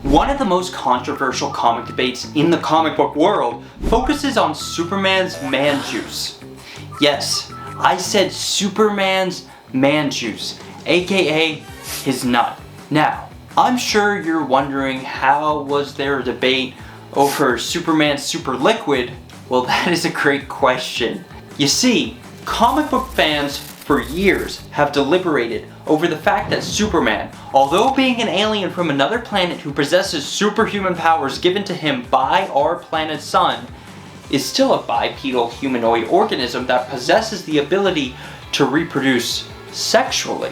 One of the most controversial comic debates in the comic book world focuses on Superman's man juice. Yes, I said Superman's man juice, aka his nut. Now, I'm sure you're wondering, how was there a debate over Superman's super liquid? Well, that is a great question. You see, comic book fans for years have deliberated over the fact that Superman, although being an alien from another planet who possesses superhuman powers given to him by our planet's sun, is still a bipedal humanoid organism that possesses the ability to reproduce sexually.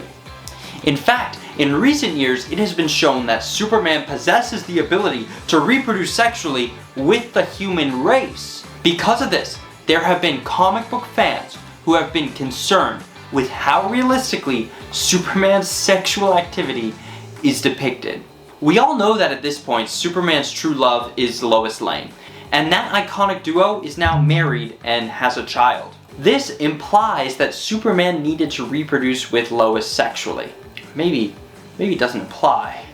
In fact, in recent years, it has been shown that Superman possesses the ability to reproduce sexually with the human race. Because of this, there have been comic book fans who have been concerned with how realistically Superman's sexual activity is depicted. We all know that at this point, Superman's true love is Lois Lane, and that iconic duo is now married and has a child. This implies that Superman needed to reproduce with Lois sexually. Maybe it doesn't imply.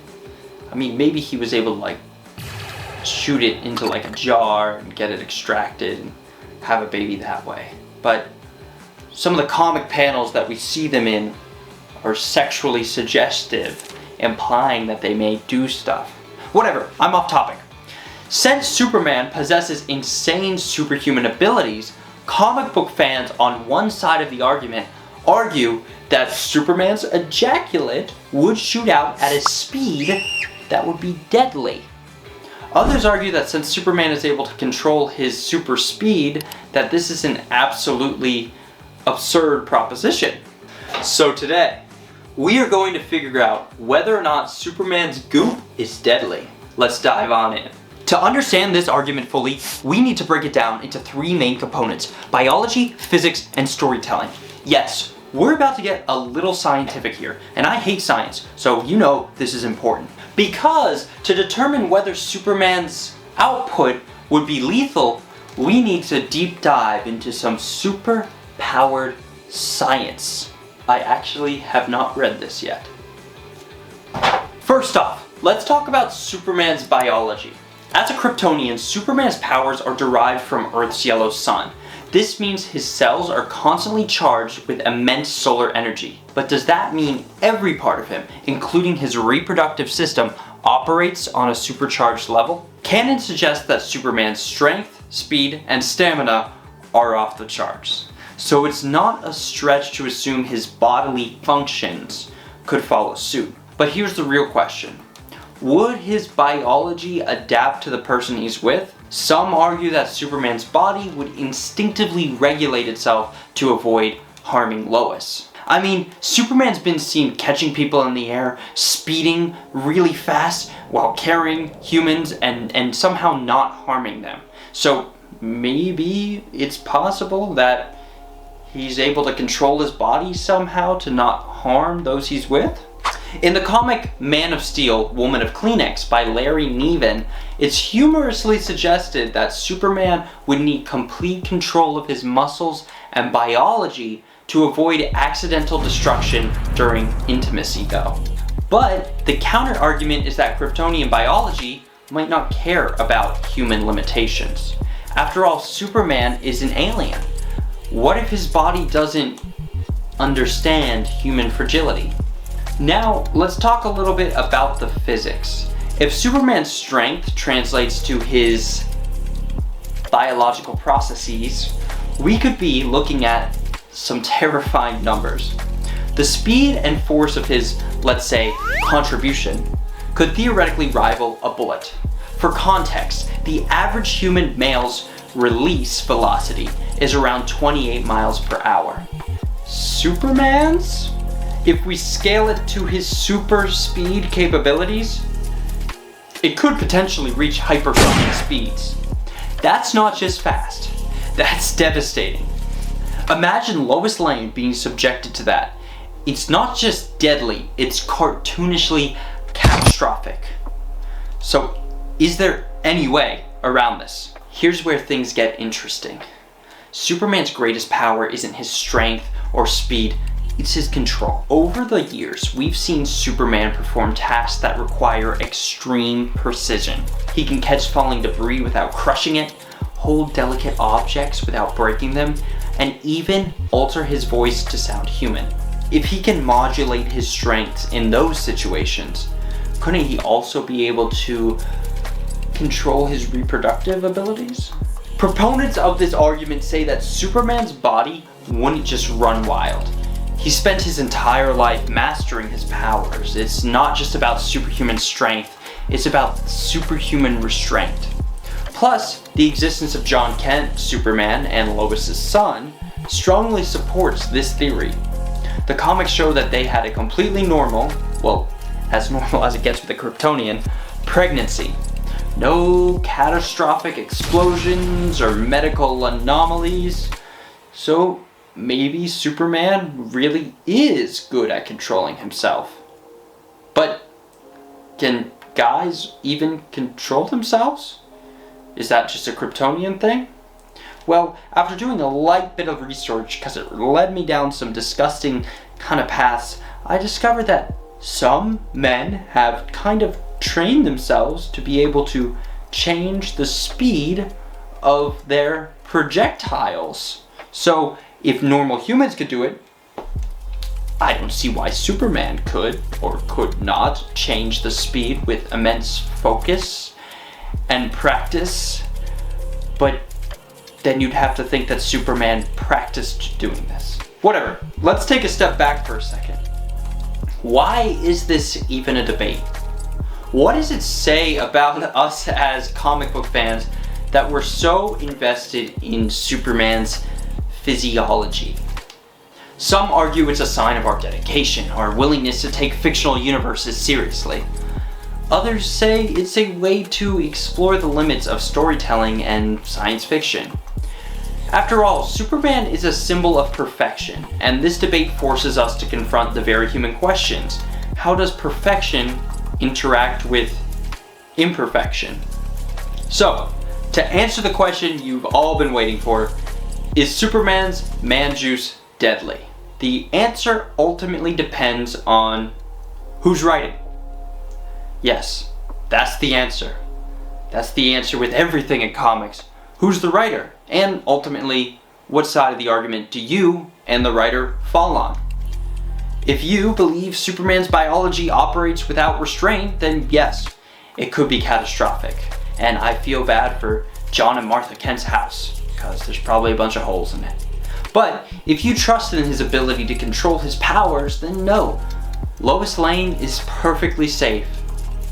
I mean, maybe he was able to shoot it into a jar and get it extracted and have a baby that way. But some of the comic panels that we see them in are sexually suggestive, implying that they may do stuff. Whatever, I'm off topic. Since Superman possesses insane superhuman abilities, comic book fans on one side of the argument argue that Superman's ejaculate would shoot out at a speed that would be deadly. Others argue that since Superman is able to control his super speed, that this is an absolutely absurd proposition. So today, we are going to figure out whether or not Superman's goop is deadly. Let's dive on in. To understand this argument fully, we need to break it down into three main components: biology, physics, and storytelling. Yes, we're about to get a little scientific here, and I hate science, so you know this is important. Because to determine whether Superman's output would be lethal, we need to deep dive into some super-powered science. I actually have not read this yet. First off, let's talk about Superman's biology. As a Kryptonian, Superman's powers are derived from Earth's yellow sun. This means his cells are constantly charged with immense solar energy. But does that mean every part of him, including his reproductive system, operates on a supercharged level? Canon suggests that Superman's strength, speed, and stamina are off the charts. So it's not a stretch to assume his bodily functions could follow suit. But here's the real question. Would his biology adapt to the person he's with? Some argue that Superman's body would instinctively regulate itself to avoid harming Lois. I mean, Superman's been seen catching people in the air, speeding really fast while carrying humans and somehow not harming them. So maybe it's possible that he's able to control his body somehow to not harm those he's with? In the comic Man of Steel, Woman of Kleenex by Larry Niven, it's humorously suggested that Superman would need complete control of his muscles and biology to avoid accidental destruction during intimacy though. But the counter argument is that Kryptonian biology might not care about human limitations. After all, Superman is an alien. What if his body doesn't understand human fragility? Now, let's talk a little bit about the physics. If Superman's strength translates to his biological processes, we could be looking at some terrifying numbers. The speed and force of his, let's say, contribution could theoretically rival a bullet. For context, the average human male's release velocity is around 28 miles per hour. Superman's? If we scale it to his super speed capabilities, it could potentially reach hypersonic speeds. That's not just fast, that's devastating. Imagine Lois Lane being subjected to that. It's not just deadly, it's cartoonishly catastrophic. So, is there any way around this? Here's where things get interesting. Superman's greatest power isn't his strength or speed It's his control. Over the years, we've seen Superman perform tasks that require extreme precision. He can catch falling debris without crushing it, hold delicate objects without breaking them, and even alter his voice to sound human. If he can modulate his strengths in those situations, couldn't he also be able to control his reproductive abilities? Proponents of this argument say that Superman's body wouldn't just run wild. He spent his entire life mastering his powers. It's not just about superhuman strength, it's about superhuman restraint. Plus, the existence of John Kent, Superman, and Lois' son strongly supports this theory. The comics show that they had a completely normal, well, as normal as it gets with a Kryptonian, pregnancy. No catastrophic explosions or medical anomalies. So maybe Superman really is good at controlling himself. But can guys even control themselves? Is that just a Kryptonian thing? Well, after doing a light bit of research, because it led me down some disgusting kind of paths, I discovered that some men have kind of trained themselves to be able to change the speed of their projectiles. So if normal humans could do it, I don't see why Superman could or could not change the speed with immense focus and practice. But then you'd have to think that Superman practiced doing this. Whatever, let's take a step back for a second. Why is this even a debate? What does it say about us as comic book fans that we're so invested in Superman's physiology? Some argue it's a sign of our dedication, our willingness to take fictional universes seriously. Others say it's a way to explore the limits of storytelling and science fiction. After all, Superman is a symbol of perfection, and this debate forces us to confront the very human questions. How does perfection interact with imperfection? So, to answer the question you've all been waiting for, is Superman's man juice deadly? The answer ultimately depends on who's writing. Yes, that's the answer. That's the answer with everything in comics. Who's the writer? And ultimately, what side of the argument do you and the writer fall on? If you believe Superman's biology operates without restraint, then yes, it could be catastrophic. And I feel bad for John and Martha Kent's house, because there's probably a bunch of holes in it. But if you trust in his ability to control his powers, then no, Lois Lane is perfectly safe.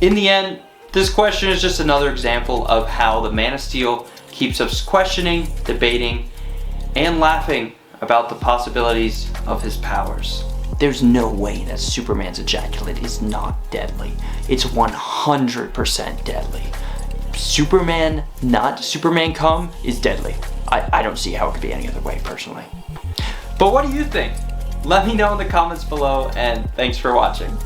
In the end, this question is just another example of how the Man of Steel keeps us questioning, debating, and laughing about the possibilities of his powers. There's no way that Superman's ejaculate is not deadly. It's 100% deadly. Superman, not Superman cum, is deadly. I don't see how it could be any other way, personally. But what do you think? Let me know in the comments below, and thanks for watching.